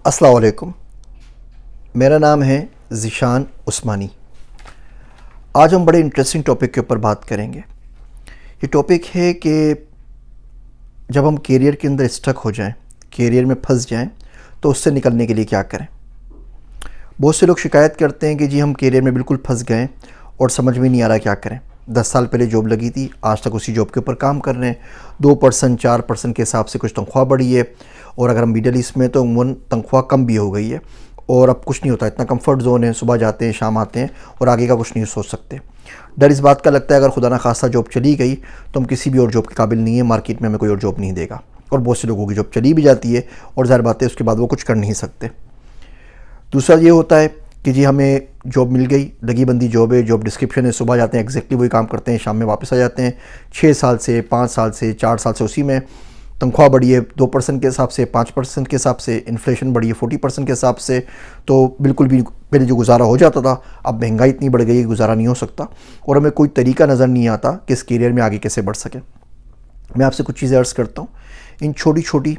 अस्सलाम वालेकुम। मेरा नाम है ज़ीशान उस्मानी। आज हम बड़े इंटरेस्टिंग टॉपिक के ऊपर बात करेंगे। ये टॉपिक है कि जब हम करियर के अंदर स्टक हो जाएं, करियर में फंस जाएं, तो उससे निकलने के लिए क्या करें। बहुत से लोग शिकायत करते हैं कि जी हम करियर में बिल्कुल फंस गए और समझ में नहीं आ रहा क्या करें। 10 साल पहले जॉब लगी थी, आज तक उसी जॉब के ऊपर काम कर रहे हैं। 2% 4% के हिसाब से कुछ तनख्वाह बढ़ी है, और अगर हम मिडल ईस्ट में तो अमूमन तनख्वाह कम भी हो गई है, और अब कुछ नहीं होता। इतना कंफर्ट जोन है, सुबह जाते हैं शाम आते हैं और आगे का कुछ नहीं सोच सकते। डर इस बात का लगता है अगर खुदा ना खास्ता जॉब चली गई तो हम किसी भी और जॉब के काबिल नहीं है, मार्केट में हमें कोई और जॉब नहीं देगा। और बहुत से लोगों की जॉब चली भी जाती है और ज़ाहिर बात है उसके बाद वो कुछ कर नहीं सकते। दूसरा ये होता है कि जी हमें जॉब मिल गई, लगी बंदी जॉब है, जॉब डिस्क्रिप्शन है, सुबह जाते हैं एग्जैक्टली वही काम करते हैं, शाम में वापस आ जाते हैं। 6 साल से 5 साल से 4 साल से उसी में तनख्वाह बढ़ी है 2% के हिसाब से, 5% के हिसाब से, इन्फ्लेशन बढ़ी है 40% के हिसाब से। तो बिल्कुल भी पहले जो गुजारा हो जाता था, अब महंगाई इतनी बढ़ गई है गुजारा नहीं हो सकता, और हमें कोई तरीका नज़र नहीं आता कि इस करियर में आगे कैसे बढ़ सके। मैं आपसे कुछ चीज़ें अर्ज़ करता हूँ। इन छोटी छोटी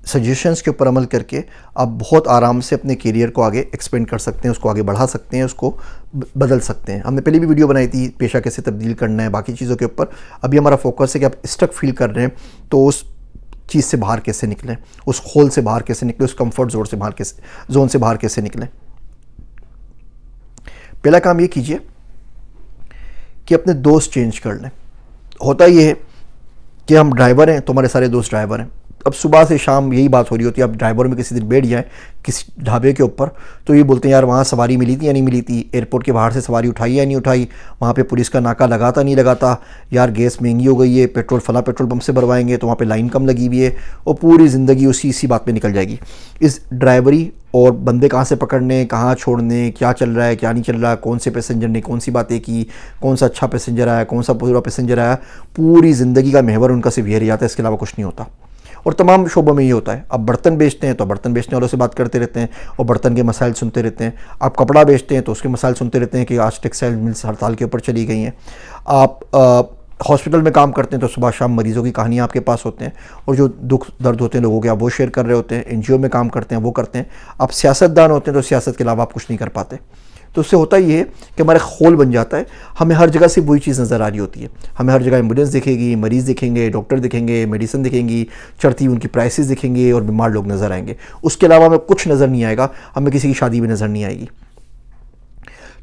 सजेशंस के ऊपर अमल करके आप बहुत आराम से अपने करियर को आगे एक्सपेंड कर सकते हैं, उसको आगे बढ़ा सकते हैं, उसको बदल सकते हैं। हमने पहले भी वीडियो बनाई थी पेशा कैसे तब्दील करना है, बाकी चीज़ों के ऊपर। अभी हमारा फोकस है कि आप स्टक फील कर रहे हैं तो उस चीज़ से बाहर कैसे निकलें, उस होल से बाहर कैसे निकलें, उस कंफर्ट जोन से बाहर कैसे निकलें। पहला काम ये कीजिए कि अपने दोस्त चेंज कर लें। होता ये है कि हम ड्राइवर हैं तो हमारे सारे दोस्त ड्राइवर हैं। अब सुबह से शाम यही बात हो रही होती है। अब ड्राइवर में किसी दिन बैठ जाए किसी ढाबे के ऊपर तो ये बोलते हैं यार वहाँ सवारी मिली थी या नहीं मिली थी, एयरपोर्ट के बाहर से सवारी उठाई या नहीं उठाई, वहाँ पे पुलिस का नाका लगाता नहीं लगाता, यार गैस महंगी हो गई है, पेट्रोल फला पेट्रोल पंप से भरवाएंगे तो वहाँ पे लाइन कम लगी हुई है, और पूरी ज़िंदगी इसी बात पे निकल जाएगी। इस ड्राइवरी और बंदे कहाँ से पकड़ने, कहाँ छोड़ने, क्या चल रहा है क्या नहीं चल रहा है, कौन से पैसेंजर ने कौन सी बातें की, कौन सा अच्छा पैसेंजर आया, कौन सा बुरा पैसेंजर आया, पूरी ज़िंदगी का महवर उनका सिर्फ यही जाता है, इसके अलावा कुछ नहीं होता। और तमाम शोबों में ये होता है। अब बर्तन बेचते हैं तो बर्तन बेचने वालों से बात करते रहते हैं और बर्तन के मसाइल सुनते रहते हैं। आप कपड़ा बेचते हैं तो उसके मसाइल सुनते रहते हैं कि आज टेक्सटाइल मिल्स हड़ताल के ऊपर चली गई हैं। आप हॉस्पिटल में काम करते हैं तो सुबह शाम मरीज़ों की कहानियाँ आपके पास होते हैं, और जो दुख दर्द होते हैं लोगों के आप वो शेयर कर रहे होते हैं। एनजीओ में काम करते हैं वो करते हैं। आप सियासतदान होते हैं तो सियासत के अलावा आप कुछ नहीं कर पाते। तो उससे होता ये है कि हमारा खोल बन जाता है। हमें हर जगह से वही चीज़ नज़र आ रही होती है। हमें हर जगह एम्बुलेंस दिखेगी, मरीज़ दिखेंगे, डॉक्टर दिखेंगे, मेडिसिन दिखेंगी, चढ़ती उनकी प्राइसेस दिखेंगे और बीमार लोग नज़र आएंगे। उसके अलावा हमें कुछ नज़र नहीं आएगा, हमें किसी की शादी भी नज़र नहीं आएगी।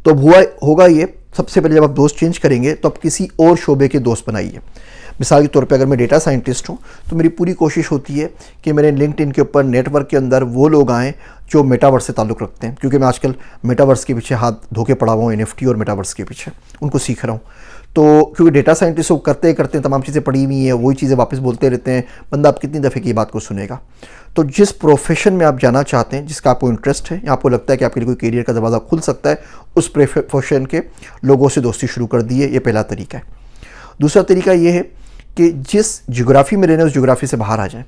तो होगा ये, सबसे पहले जब आप दोस्त चेंज करेंगे तो आप किसी और शोबे के दोस्त बनाइए। मिसाल के तौर पे अगर मैं डेटा साइंटिस्ट हूँ तो मेरी पूरी कोशिश होती है कि मेरे लिंक्डइन के ऊपर नेटवर्क के अंदर वो लोग आएँ जो मेटावर्स से ताल्लुक़ रखते हैं, क्योंकि मैं आजकल मेटावर्स के पीछे हाथ धोके पड़ा हुआ हूँ, एनएफटी और मेटावर्स के पीछे उनको सीख रहा हूँ। तो क्योंकि डेटा साइंटिस्ट को करते करते तमाम चीज़ें पड़ी हुई हैं, वही चीज़ें वापस बोलते रहते हैं, बंदा आप कितनी दफ़े की बात को सुनेगा। तो जिस प्रोफेशन में आप जाना चाहते हैं, जिसका आपको इंटरेस्ट है या आपको लगता है कि आपके लिए कोई करियर का दरवाज़ा खुल सकता है, उस प्रोफेशन के लोगों से दोस्ती शुरू कर दी है। ये पहला तरीका है। दूसरा तरीका ये है कि जिस ज्योग्राफी में रह रहे हैं उस ज्योग्राफी से बाहर आ जाएं।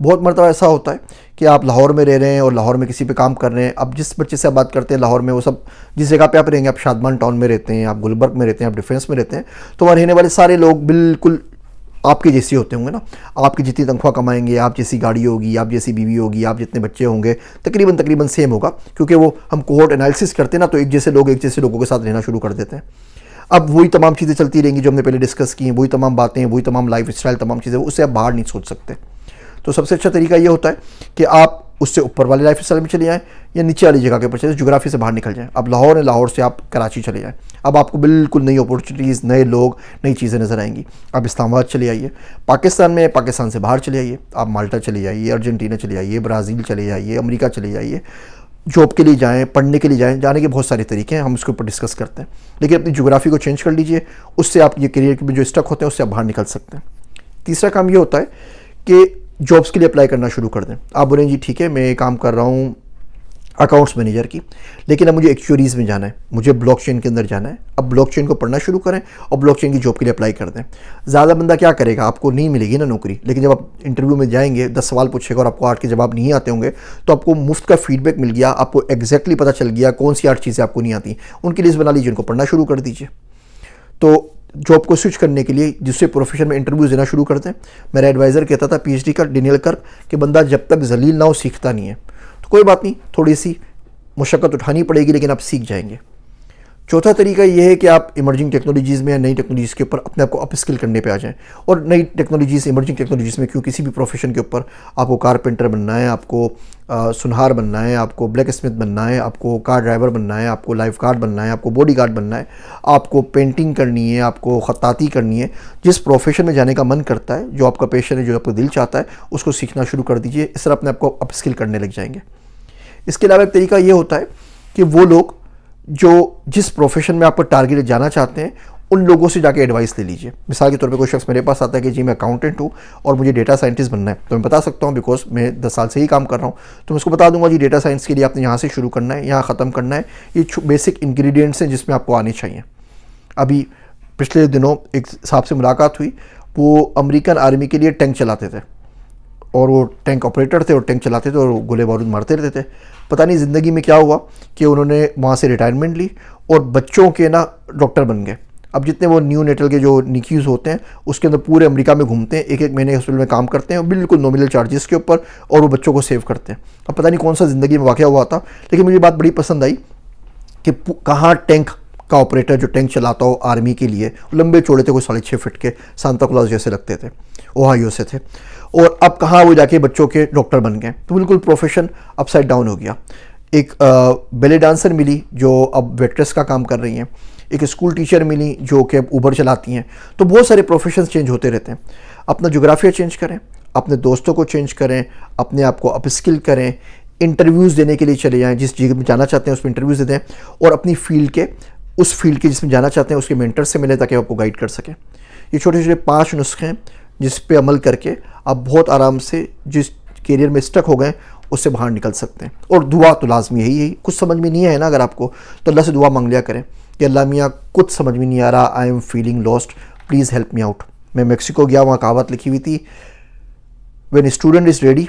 बहुत मरतबा ऐसा होता है कि आप लाहौर में रह रहे हैं और लाहौर में किसी पे काम कर रहे हैं। अब जिस बच्चे से आप बात करते हैं लाहौर में, वो सब जिस जगह पे आप रहेंगे, आप शादमान टाउन में रहते हैं, आप गुलबर्ग में रहते हैं, आप डिफेंस में रहते हैं, तो वहाँ रहने वाले सारे लोग बिल्कुल आपके जैसे होते होंगे ना। आपकी जितनी तनख्वाह कमाएंगे, आप जैसी गाड़ी होगी, आप जैसी बीवी होगी, आप जितने बच्चे होंगे, तकरीबन सेम होगा, क्योंकि वो हम कोहोर्ट एनालिसिस करते हैं ना, तो एक जैसे लोगों के साथ रहना शुरू कर देते हैं। अब वही तमाम चीज़ें चलती रहेंगी जो हमने पहले डिस्कस की हैं, वही तमाम बातें, वही तमाम लाइफ स्टाइल, तमाम चीज़ें, उससे आप बाहर नहीं सोच सकते। तो सबसे अच्छा तरीका ये होता है कि आप उससे ऊपर वाले लाइफ स्टाइल में चले जाएँ या नीचे वाली जगह के ऊपर चले, ज्योग्राफी से बाहर निकल जाएँ। अब लाहौर है, लाहौर से आप कराची चले जाएँ। अब आपको बिल्कुल नई अपॉर्चुनिटीज़, नए लोग, नई चीज़ें नज़र आएंगी। आप इस्लामाबाद चले आइए, पाकिस्तान में, पाकिस्तान से बाहर चले आइए, आप माल्टा चले जाइए, अर्जेंटीना चले जाइए, ब्राज़ील चले जाइए, अमेरिका चले जाइए। जॉब के लिए जाएँ, पढ़ने के लिए जाएँ, जाने के बहुत सारे तरीके हैं, हम उसके ऊपर डिस्कस करते हैं। लेकिन अपनी ज्योग्राफी को चेंज कर लीजिए, उससे आप ये करियर में जो स्टक होते हैं उससे आप बाहर निकल सकते हैं। तीसरा काम ये होता है कि जॉब्स के लिए अप्लाई करना शुरू कर दें। आप बोलें जी ठीक है, मैं काम कर रहा हूँ अकाउंट्स मैनेजर की, लेकिन अब मुझे एक्चुअरीज़ में जाना है, मुझे ब्लॉकचेन के अंदर जाना है। अब ब्लॉकचेन को पढ़ना शुरू करें और ब्लॉकचेन की जॉब के लिए अप्लाई कर दें। ज़्यादा बंदा क्या करेगा, आपको नहीं मिलेगी ना नौकरी, लेकिन जब आप इंटरव्यू में जाएंगे 10 सवाल पूछेगा और आपको 8 के जवाब नहीं आते होंगे, तो आपको मुफ्त का फीडबैक मिल गया, आपको एग्जैक्टली पता चल गया कौन सी 8 चीज़ें आपको नहीं आती। उनकी लिस्ट बना लीजिए, उनको पढ़ना शुरू कर दीजिए। तो जॉब को स्विच करने के लिए दूसरे प्रोफेशन में इंटरव्यू देना शुरू कर दें। मेरा एडवाइज़र कहता था, पीएचडी का डेनियल कर्क, कि बंदा जब तक जलील ना हो सीखता नहीं है। तो कोई बात नहीं, थोड़ी सी मुशक्क़त उठानी पड़ेगी लेकिन आप सीख जाएंगे। चौथा तरीका ये है कि आप इमर्जिंग टेक्नोलॉजीज़ में या नई टेक्नोलॉजीज़ के ऊपर अपने आप को अप स्किल करने पे आ जाएं। और नई टेक्नोलॉजीज़, इमर्जिंग टेक्नोलॉजीज़ में क्यों, किसी भी प्रोफेशन के ऊपर, आपको कारपेंटर बनना है, आपको सुनहार बनना है, आपको ब्लैक स्मिथ बनना है, आपको कार ड्राइवर बनना है, आपको लाइफ गार्ड बनना है, आपको बॉडी गार्ड बनना है, आपको पेंटिंग करनी है, आपको ख़त्ताती करनी है, जिस प्रोफेशन में जाने का मन करता है, जो आपका पैशन है, जो आपका दिल चाहता है, उसको सीखना शुरू कर दीजिए। इस तरह अपने आप को अप स्किल करने लग जाएंगे। इसके अलावा एक तरीका ये होता है कि वो लोग जो जिस प्रोफेशन में आपको टारगेट जाना चाहते हैं, उन लोगों से जाके एडवाइस ले लीजिए। मिसाल के तौर पे कोई शख्स मेरे पास आता है कि जी मैं अकाउंटेंट हूँ और मुझे डेटा साइंटिस्ट बनना है, तो मैं बता सकता हूँ बिकॉज मैं 10 साल से ही काम कर रहा हूँ, तो मैं उसको बता दूंगा जी डेटा साइंस के लिए आपने यहाँ से शुरू करना है, यहाँ ख़त्म करना है, ये बेसिक इंग्रेडिएंट्स हैं जिसमें आपको आने चाहिए। अभी पिछले दिनों एक साहब से मुलाकात हुई, वो अमेरिकन आर्मी के लिए टैंक चलाते थे और वो टैंक ऑपरेटर थे और टैंक चलाते थे और गोले बारूद मारते रहते थे। पता नहीं ज़िंदगी में क्या हुआ कि उन्होंने वहाँ से रिटायरमेंट ली और बच्चों के ना डॉक्टर बन गए। अब जितने वो न्यू नेटल के जो निकीज़ होते हैं उसके अंदर पूरे अमेरिका में घूमते हैं, एक एक महीने हॉस्पिटल में काम करते हैं और बिल्कुल नॉमिनल चार्जेस के ऊपर, और वो बच्चों को सेव करते हैं। अब पता नहीं कौन सा ज़िंदगी में वाक़या हुआ था, लेकिन मुझे बात बड़ी पसंद आई कि कहाँ टैंक का ऑपरेटर जो टैंक चलाता हो आर्मी के लिए, लंबे चौड़े थे, कोई 6.5 फीट के, सांता क्लॉज जैसे लगते थे, ओहायो से थे, और अब कहाँ वो जाके बच्चों के डॉक्टर बन गए। तो बिल्कुल प्रोफेशन अपसाइड डाउन हो गया। एक बेले डांसर मिली जो अब वेट्रेस का काम कर रही हैं, एक स्कूल टीचर मिली जो कि अब ऊबर चलाती हैं। तो बहुत सारे प्रोफेशंस चेंज होते रहते हैं। अपना जोग्राफिया चेंज करें, अपने दोस्तों को चेंज करें, अपने आप को अपस्किल करें, इंटरव्यूज़ देने के लिए चले जाएँ, जिस जगह में जाना चाहते हैं उसमें इंटरव्यूज़ दे दें, और अपनी फील्ड के, उस फील्ड के जिसमें जाना चाहते हैं उसके मेंटर से मिलें ताकि आपको गाइड कर सकें। ये छोटे छोटे 5 नुस्खे हैं जिस पे अमल करके आप बहुत आराम से जिस करियर में स्टक हो गए उससे बाहर निकल सकते हैं। और दुआ तो लाजमी यही कुछ समझ में नहीं है ना अगर आपको, तो अल्लाह से दुआ मांग लिया करें कि अल्लाह मियाँ कुछ समझ में नहीं आ रहा, I am feeling lost, please help me out. मैं मैक्सिको गया, वहाँ कहावत लिखी हुई थी, when student is ready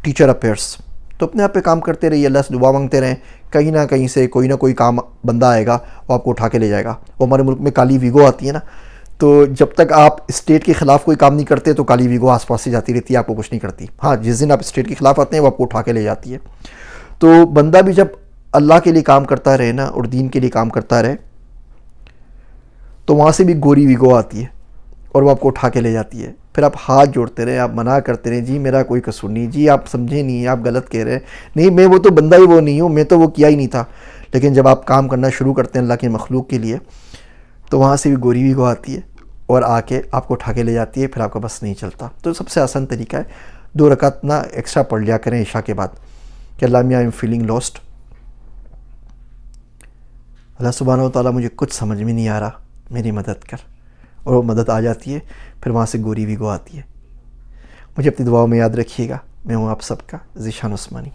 teacher appears. तो अपने आप पे काम करते रहिए, अल्लाह से दुआ मांगते रहें, कहीं ना कहीं से कोई ना कोई काम बंदा आएगा वो आपको उठा के ले जाएगा। वो हमारे मुल्क में काली वीगो आती है ना, तो जब तक आप स्टेट के ख़िलाफ़ कोई काम नहीं करते तो काली वीगो आसपास से जाती रहती है, आपको कुछ नहीं करती। हाँ, जिस दिन आप स्टेट के ख़िलाफ़ आते हैं वो आपको उठा के ले जाती है। तो बंदा भी जब अल्लाह के लिए काम करता रहे ना और दीन के लिए काम करता रहे, तो वहाँ से भी गोरी वीगो आती है और वो आपको उठा के ले जाती है। फिर आप हाथ जोड़ते रहे, आप मना करते रहे, जी मेरा कोई कसूर नहीं, जी आप समझे नहीं, आप गलत कह रहे हैं, नहीं मैं वो तो बंदा ही वो नहीं हूँ, मैं तो वो किया ही नहीं था। लेकिन जब आप काम करना शुरू करते हैं अल्लाह के मखलूक के लिए, तो वहाँ से भी गोरी वीगो आती है और आके आपको उठा के ले जाती है, फिर आपका बस नहीं चलता। तो सबसे आसान तरीका है 2 रकात ना एक्स्ट्रा पढ़ लिया करें इशा के बाद कि अल्लाह मियाँ आई एम फीलिंग लॉस्ट, अल्लाह सुब्हानहू व तआला मुझे कुछ समझ में नहीं आ रहा, मेरी मदद कर, और वो मदद आ जाती है। फिर वहाँ से गोरी वीगो आती है। मुझे अपनी दुआओं में याद रखिएगा। मैं हूँ आप सबका ज़ीशान उस्मानी।